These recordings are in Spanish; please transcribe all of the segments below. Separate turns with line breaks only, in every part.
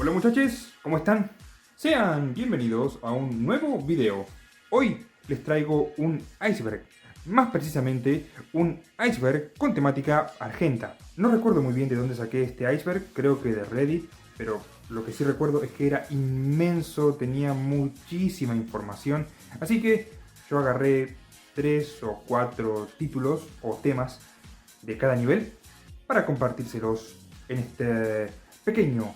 Hola muchachos, ¿cómo están? Sean bienvenidos a un nuevo video. Hoy les traigo un iceberg, más precisamente un iceberg con temática argenta. No recuerdo muy bien de dónde saqué este iceberg, creo que de Reddit, pero lo que sí recuerdo es que era inmenso, tenía muchísima información, así que yo agarré 3 o 4 títulos o temas de cada nivel para compartírselos en este pequeño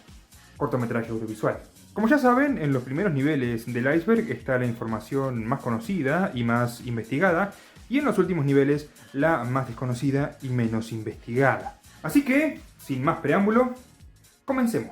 cortometraje audiovisual. Como ya saben, en los primeros niveles del iceberg está la información más conocida y más investigada, y en los últimos niveles la más desconocida y menos investigada. Así que, sin más preámbulo, comencemos.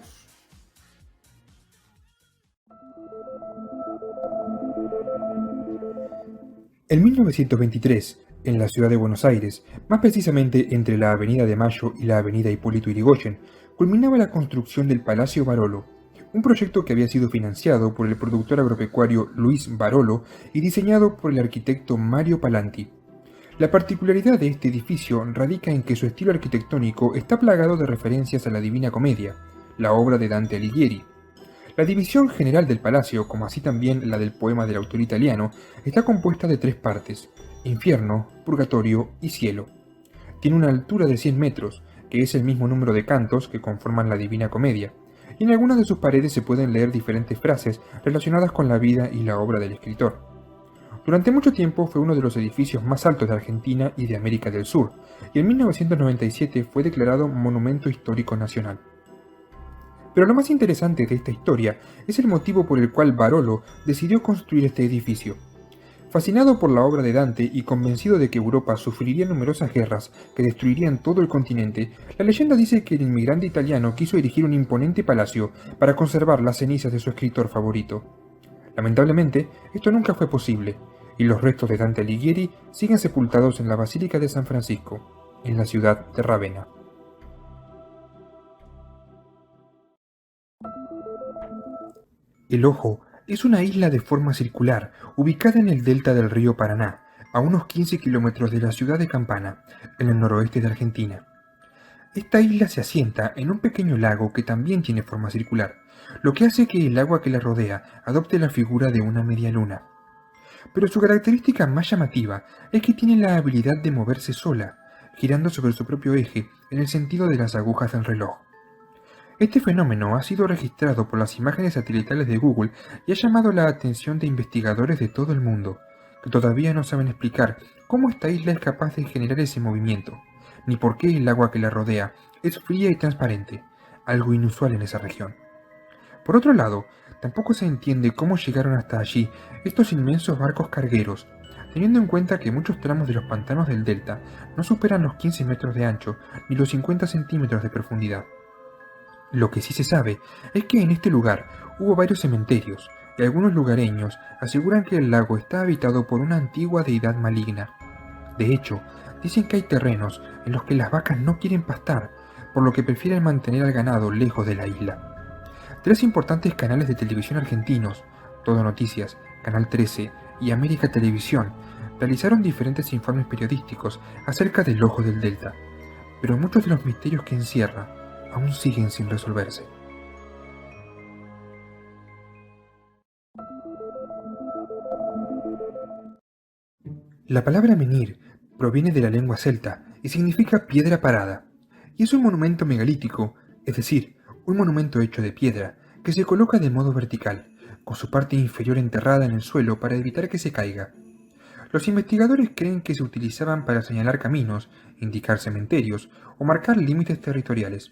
En 1923, en la ciudad de Buenos Aires, más precisamente entre la Avenida de Mayo y la Avenida Hipólito Yrigoyen, culminaba la construcción del Palacio Barolo, un proyecto que había sido financiado por el productor agropecuario Luis Barolo y diseñado por el arquitecto Mario Palanti. La particularidad de este edificio radica en que su estilo arquitectónico está plagado de referencias a la Divina Comedia, la obra de Dante Alighieri. La división general del palacio, como así también la del poema del autor italiano, está compuesta de 3 partes: infierno, purgatorio y cielo. Tiene una altura de 100 metros, que es el mismo número de cantos que conforman la Divina Comedia, y en algunas de sus paredes se pueden leer diferentes frases relacionadas con la vida y la obra del escritor. Durante mucho tiempo fue uno de los edificios más altos de Argentina y de América del Sur, y en 1997 fue declarado Monumento Histórico Nacional. Pero lo más interesante de esta historia es el motivo por el cual Barolo decidió construir este edificio. Fascinado por la obra de Dante y convencido de que Europa sufriría numerosas guerras que destruirían todo el continente, la leyenda dice que el inmigrante italiano quiso erigir un imponente palacio para conservar las cenizas de su escritor favorito. Lamentablemente, esto nunca fue posible, y los restos de Dante Alighieri siguen sepultados en la Basílica de San Francisco, en la ciudad de Rávena. El Ojo es una isla de forma circular, ubicada en el delta del río Paraná, a unos 15 kilómetros de la ciudad de Campana, en el noroeste de Argentina. Esta isla se asienta en un pequeño lago que también tiene forma circular, lo que hace que el agua que la rodea adopte la figura de una media luna. Pero su característica más llamativa es que tiene la habilidad de moverse sola, girando sobre su propio eje en el sentido de las agujas del reloj. Este fenómeno ha sido registrado por las imágenes satelitales de Google y ha llamado la atención de investigadores de todo el mundo, que todavía no saben explicar cómo esta isla es capaz de generar ese movimiento, ni por qué el agua que la rodea es fría y transparente, algo inusual en esa región. Por otro lado, tampoco se entiende cómo llegaron hasta allí estos inmensos barcos cargueros, teniendo en cuenta que muchos tramos de los pantanos del delta no superan los 15 metros de ancho ni los 50 centímetros de profundidad. Lo que sí se sabe es que en este lugar hubo varios cementerios, y algunos lugareños aseguran que el lago está habitado por una antigua deidad maligna. De hecho, dicen que hay terrenos en los que las vacas no quieren pastar, por lo que prefieren mantener al ganado lejos de la isla. 3 importantes canales de televisión argentinos, Todo Noticias, Canal 13 y América Televisión, realizaron diferentes informes periodísticos acerca del Ojo del Delta, pero muchos de los misterios que encierra aún siguen sin resolverse. La palabra menhir proviene de la lengua celta y significa piedra parada, y es un monumento megalítico, es decir, un monumento hecho de piedra que se coloca de modo vertical, con su parte inferior enterrada en el suelo para evitar que se caiga. Los investigadores creen que se utilizaban para señalar caminos, indicar cementerios o marcar límites territoriales.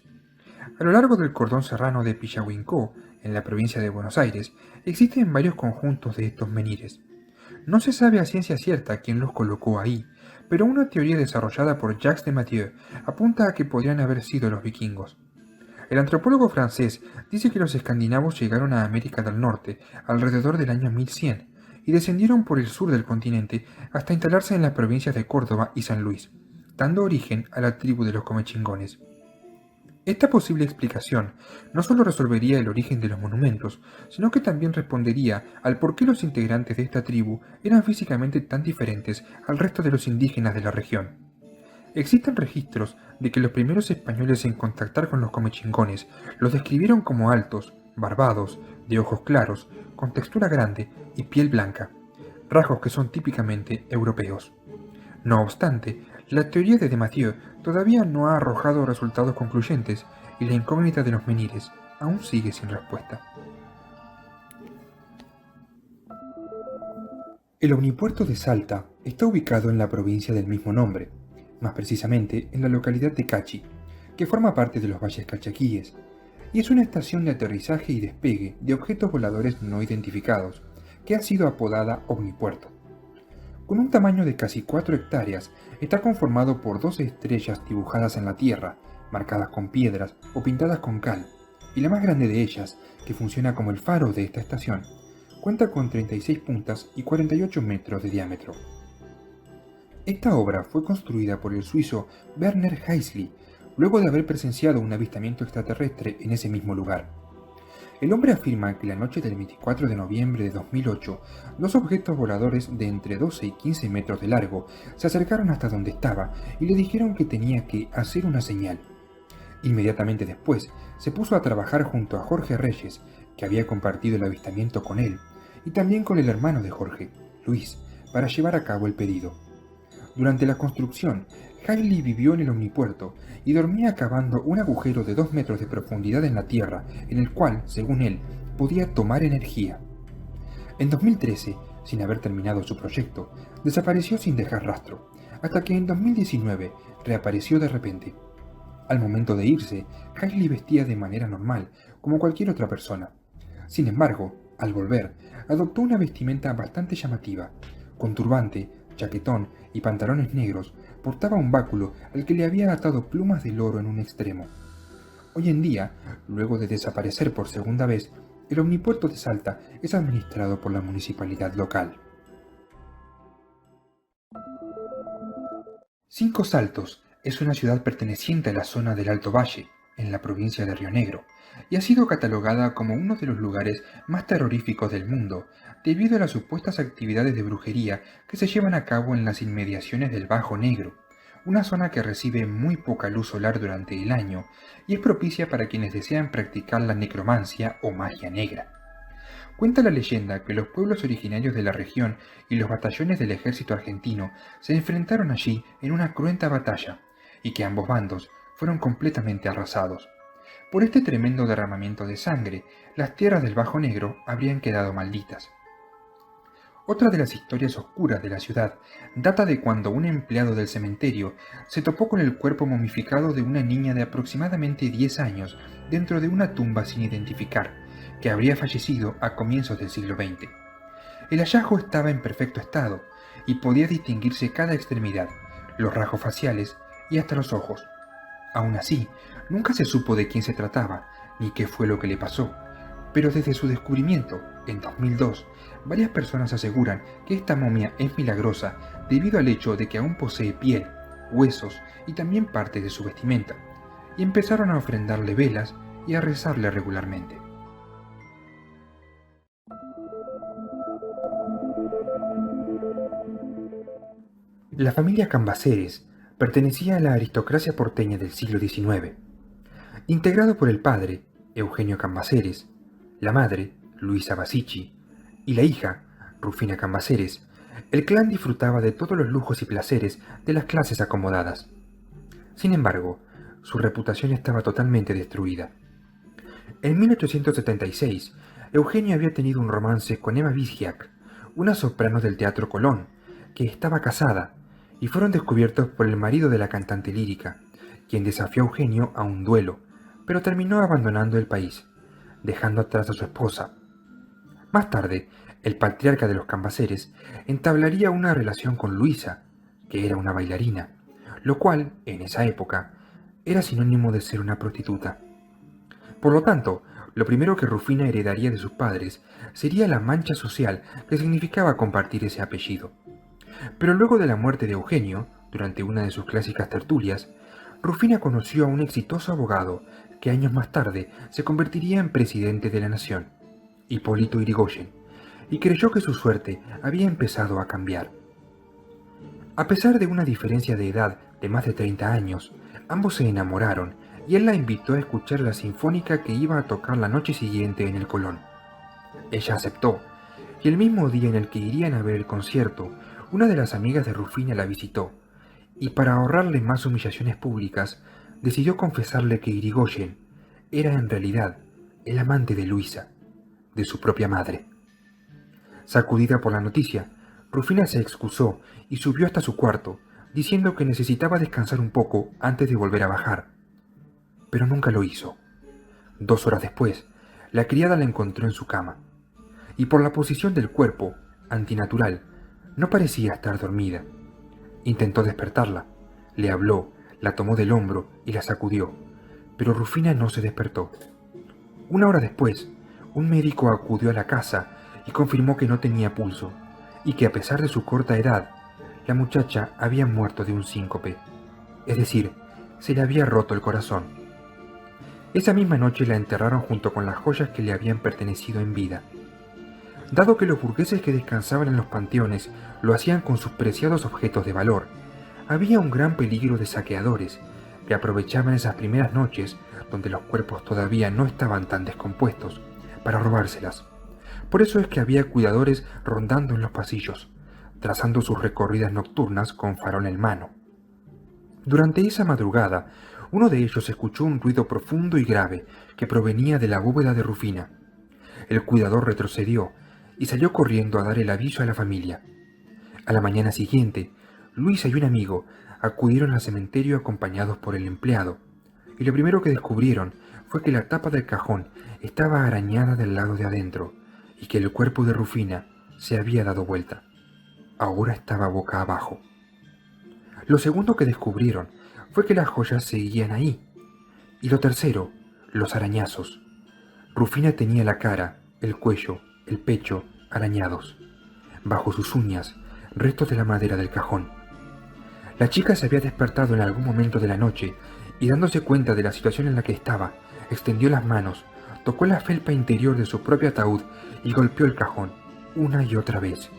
A lo largo del cordón serrano de Pillahuincó, en la provincia de Buenos Aires, existen varios conjuntos de estos menhires. No se sabe a ciencia cierta quién los colocó ahí, pero una teoría desarrollada por Jacques de Mathieu apunta a que podrían haber sido los vikingos. El antropólogo francés dice que los escandinavos llegaron a América del Norte alrededor del año 1100 y descendieron por el sur del continente hasta instalarse en las provincias de Córdoba y San Luis, dando origen a la tribu de los comechingones. Esta posible explicación no solo resolvería el origen de los monumentos, sino que también respondería al por qué los integrantes de esta tribu eran físicamente tan diferentes al resto de los indígenas de la región. Existen registros de que los primeros españoles en contactar con los comechingones los describieron como altos, barbados, de ojos claros, con textura grande y piel blanca, rasgos que son típicamente europeos. No obstante, la teoría de Mathieu todavía no ha arrojado resultados concluyentes y la incógnita de los menires aún sigue sin respuesta. El Omnipuerto de Salta está ubicado en la provincia del mismo nombre, más precisamente en la localidad de Cachi, que forma parte de los valles calchaquíes, y es una estación de aterrizaje y despegue de objetos voladores no identificados, que ha sido apodada Omnipuerto. Con un tamaño de casi 4 hectáreas, está conformado por 12 estrellas dibujadas en la tierra, marcadas con piedras o pintadas con cal, y la más grande de ellas, que funciona como el faro de esta estación, cuenta con 36 puntas y 48 metros de diámetro. Esta obra fue construida por el suizo Werner Heißle, luego de haber presenciado un avistamiento extraterrestre en ese mismo lugar. El hombre afirma que la noche del 24 de noviembre de 2008, dos objetos voladores de entre 12 y 15 metros de largo se acercaron hasta donde estaba y le dijeron que tenía que hacer una señal. Inmediatamente después, se puso a trabajar junto a Jorge Reyes, que había compartido el avistamiento con él, y también con el hermano de Jorge, Luis, para llevar a cabo el pedido. Durante la construcción, Hailey vivió en el Omnipuerto y dormía cavando un agujero de 2 metros de profundidad en la tierra, en el cual, según él, podía tomar energía. En 2013, sin haber terminado su proyecto, desapareció sin dejar rastro, hasta que en 2019 reapareció de repente. Al momento de irse, Hailey vestía de manera normal, como cualquier otra persona. Sin embargo, al volver, adoptó una vestimenta bastante llamativa. Con turbante, chaquetón y pantalones negros, portaba un báculo al que le había atado plumas de loro en un extremo. Hoy en día, luego de desaparecer por segunda vez, el Omnipuerto de Salta es administrado por la municipalidad local. Cinco Saltos es una ciudad perteneciente a la zona del Alto Valle, en la provincia de Río Negro, y ha sido catalogada como uno de los lugares más terroríficos del mundo, debido a las supuestas actividades de brujería que se llevan a cabo en las inmediaciones del Bajo Negro, una zona que recibe muy poca luz solar durante el año y es propicia para quienes desean practicar la necromancia o magia negra. Cuenta la leyenda que los pueblos originarios de la región y los batallones del ejército argentino se enfrentaron allí en una cruenta batalla, y que ambos bandos fueron completamente arrasados. Por este tremendo derramamiento de sangre, las tierras del Bajo Negro habrían quedado malditas. Otra de las historias oscuras de la ciudad data de cuando un empleado del cementerio se topó con el cuerpo momificado de una niña de aproximadamente 10 años dentro de una tumba sin identificar, que habría fallecido a comienzos del siglo XX. El hallazgo estaba en perfecto estado y podía distinguirse cada extremidad, los rasgos faciales y hasta los ojos. Aún así, nunca se supo de quién se trataba ni qué fue lo que le pasó, pero desde su descubrimiento, en 2002, varias personas aseguran que esta momia es milagrosa debido al hecho de que aún posee piel, huesos y también parte de su vestimenta, y empezaron a ofrendarle velas y a rezarle regularmente. La familia Cambaceres pertenecía a la aristocracia porteña del siglo XIX. Integrado por el padre, Eugenio Cambaceres, la madre, Luisa Basichi, y la hija, Rufina Cambaceres, el clan disfrutaba de todos los lujos y placeres de las clases acomodadas. Sin embargo, su reputación estaba totalmente destruida. En 1876, Eugenio había tenido un romance con Eva Bizjak, una soprano del Teatro Colón, que estaba casada, y fueron descubiertos por el marido de la cantante lírica, quien desafió a Eugenio a un duelo, pero terminó abandonando el país, dejando atrás a su esposa. Más tarde, el patriarca de los Cambaceres entablaría una relación con Luisa, que era una bailarina, lo cual, en esa época, era sinónimo de ser una prostituta. Por lo tanto, lo primero que Rufina heredaría de sus padres sería la mancha social que significaba compartir ese apellido. Pero luego de la muerte de Eugenio, durante una de sus clásicas tertulias, Rufina conoció a un exitoso abogado que años más tarde se convertiría en presidente de la nación, Hipólito Yrigoyen, y creyó que su suerte había empezado a cambiar. A pesar de una diferencia de edad de más de 30 años, ambos se enamoraron y él la invitó a escuchar la sinfónica que iba a tocar la noche siguiente en el Colón. Ella aceptó, y el mismo día en el que irían a ver el concierto, una de las amigas de Rufina la visitó, y para ahorrarle más humillaciones públicas, decidió confesarle que Irigoyen era en realidad el amante de Luisa, de su propia madre. Sacudida por la noticia, Rufina se excusó y subió hasta su cuarto, diciendo que necesitaba descansar un poco antes de volver a bajar. Pero nunca lo hizo. 2 horas después, la criada la encontró en su cama, y por la posición del cuerpo, antinatural, no parecía estar dormida. Intentó despertarla, le habló, la tomó del hombro y la sacudió, pero Rufina no se despertó. 1 hora después, un médico acudió a la casa y confirmó que no tenía pulso, y que a pesar de su corta edad, la muchacha había muerto de un síncope, es decir, se le había roto el corazón. Esa misma noche la enterraron junto con las joyas que le habían pertenecido en vida. Dado que los burgueses que descansaban en los panteones lo hacían con sus preciados objetos de valor, había un gran peligro de saqueadores que aprovechaban esas primeras noches, donde los cuerpos todavía no estaban tan descompuestos, para robárselas. Por eso es que había cuidadores rondando en los pasillos, trazando sus recorridas nocturnas con farol en mano. Durante esa madrugada, uno de ellos escuchó un ruido profundo y grave que provenía de la bóveda de Rufina. El cuidador retrocedió y salió corriendo a dar el aviso a la familia. A la mañana siguiente, Luisa y un amigo acudieron al cementerio acompañados por el empleado, y lo primero que descubrieron fue que la tapa del cajón estaba arañada del lado de adentro y que el cuerpo de Rufina se había dado vuelta. Ahora estaba boca abajo. Lo segundo que descubrieron fue que las joyas seguían ahí. Y lo tercero, los arañazos. Rufina tenía la cara, el cuello, el pecho arañados. Bajo sus uñas, restos de la madera del cajón. La chica se había despertado en algún momento de la noche y, dándose cuenta de la situación en la que estaba, extendió las manos, tocó la felpa interior de su propio ataúd y golpeó el cajón una y otra vez,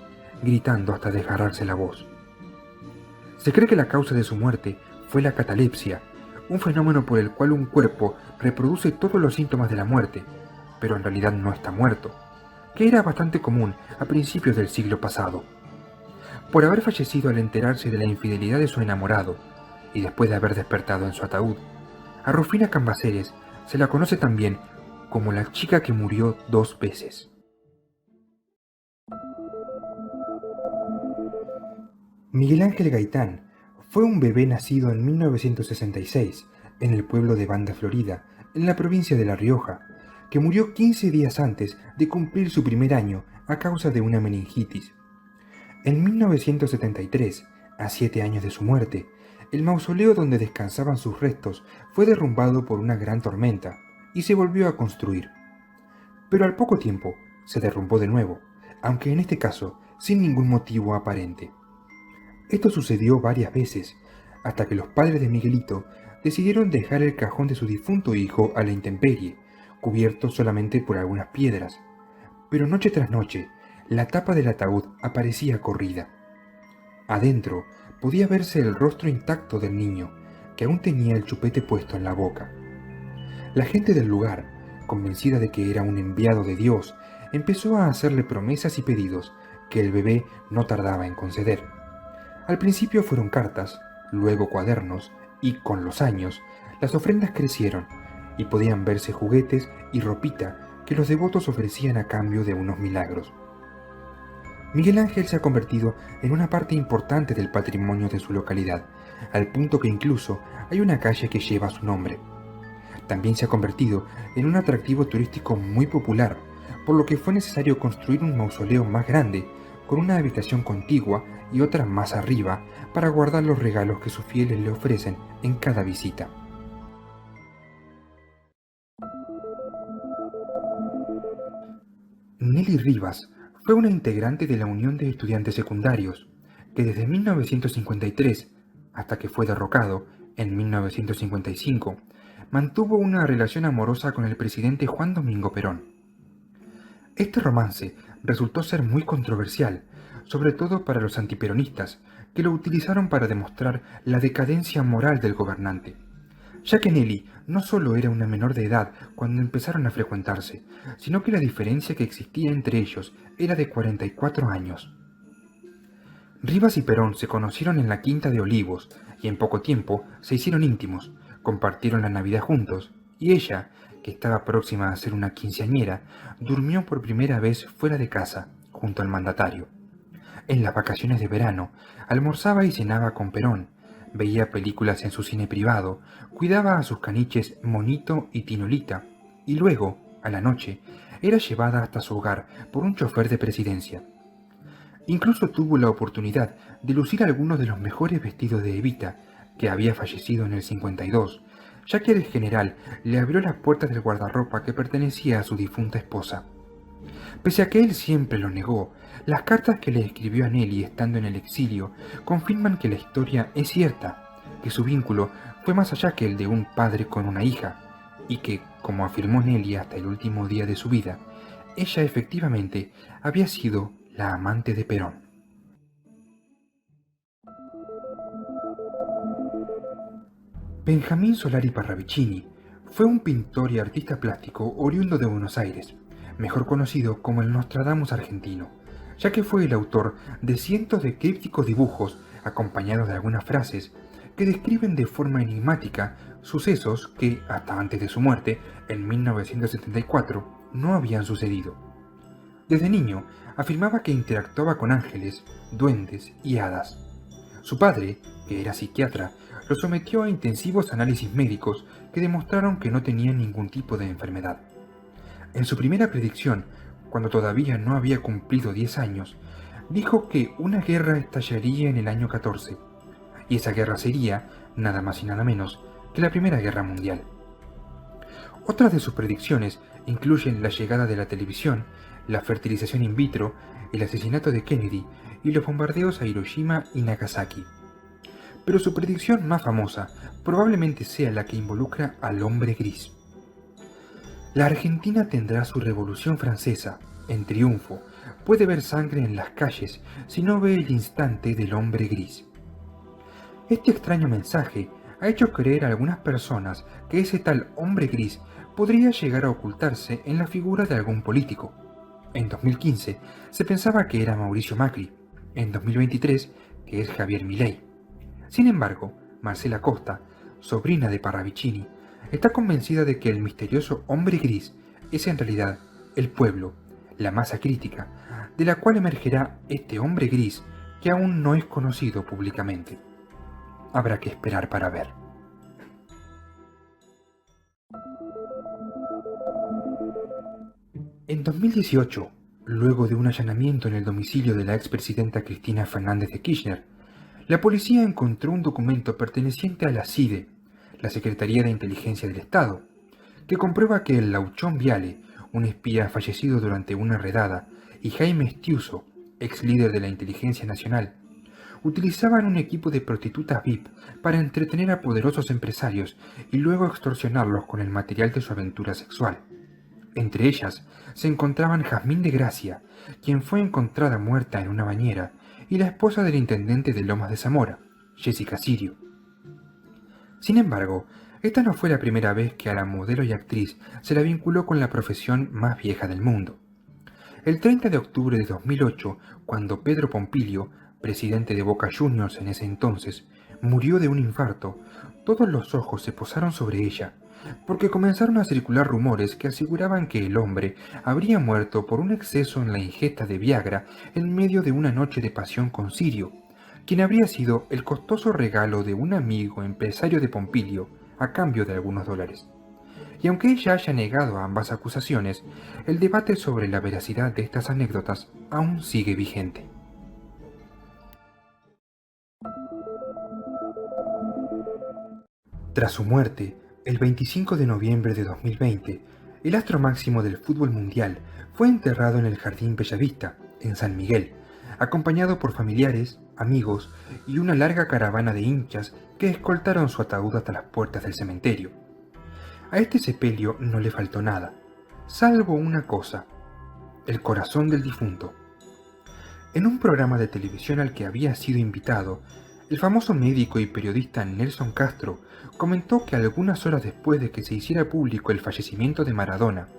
gritando hasta desgarrarse la voz. Se cree que la causa de su muerte fue la catalepsia, un fenómeno por el cual un cuerpo reproduce todos los síntomas de la muerte, pero en realidad no está muerto, que era bastante común a principios del siglo pasado. Por haber fallecido al enterarse de la infidelidad de su enamorado, y después de haber despertado en su ataúd, a Rufina Cambaceres se la conoce también como la chica que murió 2 veces. Miguel Ángel Gaitán fue un bebé nacido en 1966 en el pueblo de Banda, Florida, en la provincia de La Rioja, que murió 15 días antes de cumplir su primer año a causa de una meningitis. En 1973, a 7 años de su muerte, el mausoleo donde descansaban sus restos fue derrumbado por una gran tormenta y se volvió a construir. Pero al poco tiempo se derrumbó de nuevo, aunque en este caso sin ningún motivo aparente. Esto sucedió varias veces, hasta que los padres de Miguelito decidieron dejar el cajón de su difunto hijo a la intemperie, cubierto solamente por algunas piedras. Pero noche tras noche, la tapa del ataúd aparecía corrida. Adentro podía verse el rostro intacto del niño, que aún tenía el chupete puesto en la boca. La gente del lugar, convencida de que era un enviado de Dios, empezó a hacerle promesas y pedidos que el bebé no tardaba en conceder. Al principio fueron cartas, luego cuadernos, y con los años, las ofrendas crecieron, y podían verse juguetes y ropita que los devotos ofrecían a cambio de unos milagros. Miguel Ángel se ha convertido en una parte importante del patrimonio de su localidad, al punto que incluso hay una calle que lleva su nombre. También se ha convertido en un atractivo turístico muy popular, por lo que fue necesario construir un mausoleo más grande, con una habitación contigua y otra más arriba, para guardar los regalos que sus fieles le ofrecen en cada visita. Nelly Rivas fue una integrante de la Unión de Estudiantes Secundarios, que desde 1953, hasta que fue derrocado en 1955, mantuvo una relación amorosa con el presidente Juan Domingo Perón. Este romance resultó ser muy controversial, sobre todo para los antiperonistas, que lo utilizaron para demostrar la decadencia moral del gobernante. ya que Nelly no solo era una menor de edad cuando empezaron a frecuentarse, sino que la diferencia que existía entre ellos era de 44 años. Rivas y Perón se conocieron en la Quinta de Olivos y en poco tiempo se hicieron íntimos, compartieron la Navidad juntos y ella, que estaba próxima a ser una quinceañera, durmió por primera vez fuera de casa, junto al mandatario. En las vacaciones de verano, almorzaba y cenaba con Perón, veía películas en su cine privado, cuidaba a sus caniches Monito y Tinolita, y luego, a la noche, era llevada hasta su hogar por un chofer de presidencia. Incluso tuvo la oportunidad de lucir algunos de los mejores vestidos de Evita, que había fallecido en el 52, ya que el general le abrió las puertas del guardarropa que pertenecía a su difunta esposa. Pese a que él siempre lo negó, las cartas que le escribió a Nelly estando en el exilio confirman que la historia es cierta, que su vínculo fue más allá que el de un padre con una hija, y que, como afirmó Nelly hasta el último día de su vida, ella efectivamente había sido la amante de Perón. Benjamín Solari Parravicini fue un pintor y artista plástico oriundo de Buenos Aires, mejor conocido como el Nostradamus argentino, ya que fue el autor de cientos de crípticos dibujos acompañados de algunas frases que describen de forma enigmática sucesos que, hasta antes de su muerte, en 1974, no habían sucedido. Desde niño, afirmaba que interactuaba con ángeles, duendes y hadas. Su padre, que era psiquiatra, lo sometió a intensivos análisis médicos que demostraron que no tenía ningún tipo de enfermedad. En su primera predicción, cuando todavía no había cumplido 10 años, dijo que una guerra estallaría en el año 14, y esa guerra sería, nada más y nada menos, que la Primera Guerra Mundial. Otras de sus predicciones incluyen la llegada de la televisión, la fertilización in vitro, el asesinato de Kennedy y los bombardeos a Hiroshima y Nagasaki. Pero su predicción más famosa probablemente sea la que involucra al hombre gris. La Argentina tendrá su Revolución Francesa, en triunfo. Puede ver sangre en las calles si no ve el instante del hombre gris. Este extraño mensaje ha hecho creer a algunas personas que ese tal hombre gris podría llegar a ocultarse en la figura de algún político. En 2015 se pensaba que era Mauricio Macri, en 2023 que es Javier Milei. Sin embargo, Marcela Costa, sobrina de Parravicini, está convencida de que el misterioso hombre gris es en realidad el pueblo, la masa crítica, de la cual emergerá este hombre gris que aún no es conocido públicamente. Habrá que esperar para ver. En 2018, luego de un allanamiento en el domicilio de la expresidenta Cristina Fernández de Kirchner, la policía encontró un documento perteneciente a la CIDE, la Secretaría de Inteligencia del Estado, que comprueba que el Lauchón Viale, un espía fallecido durante una redada, y Jaime Estiuso, ex líder de la Inteligencia Nacional, utilizaban un equipo de prostitutas VIP para entretener a poderosos empresarios y luego extorsionarlos con el material de su aventura sexual. Entre ellas se encontraban Jazmín de Gracia, quien fue encontrada muerta en una bañera, y la esposa del intendente de Lomas de Zamora, Jessica Sirio. Sin embargo, esta no fue la primera vez que a la modelo y actriz se la vinculó con la profesión más vieja del mundo. El 30 de octubre de 2008, cuando Pedro Pompilio, presidente de Boca Juniors en ese entonces, murió de un infarto, todos los ojos se posaron sobre ella, porque comenzaron a circular rumores que aseguraban que el hombre habría muerto por un exceso en la ingesta de Viagra en medio de una noche de pasión con Sirio, quien habría sido el costoso regalo de un amigo empresario de Pompilio a cambio de algunos dólares. Y aunque ella haya negado ambas acusaciones, el debate sobre la veracidad de estas anécdotas aún sigue vigente. Tras su muerte, el 25 de noviembre de 2020, el astro máximo del fútbol mundial fue enterrado en el Jardín Bellavista, en San Miguel, acompañado por familiares, amigos y una larga caravana de hinchas que escoltaron su ataúd hasta las puertas del cementerio. A este sepelio no le faltó nada, salvo una cosa: el corazón del difunto. En un programa de televisión al que había sido invitado, El famoso médico y periodista Nelson Castro comentó que algunas horas después de que se hiciera público el fallecimiento de Maradona,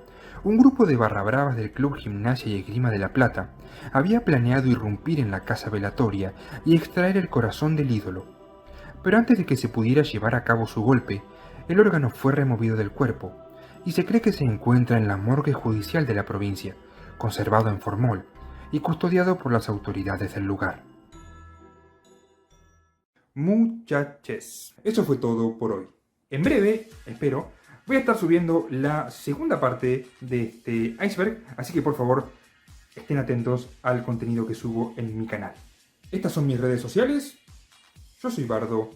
un grupo de barrabravas del Club Gimnasia y Esgrima de La Plata había planeado irrumpir en la casa velatoria y extraer el corazón del ídolo. Pero antes de que se pudiera llevar a cabo su golpe, el órgano fue removido del cuerpo y se cree que se encuentra en la morgue judicial de la provincia, conservado en formol y custodiado por las autoridades del lugar. Muchaches, eso fue todo por hoy. En breve, espero, voy a estar subiendo la segunda parte de este iceberg, así que por favor estén atentos al contenido que subo en mi canal. Estas son mis redes sociales, yo soy Bardo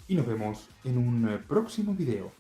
y nos vemos en un próximo video.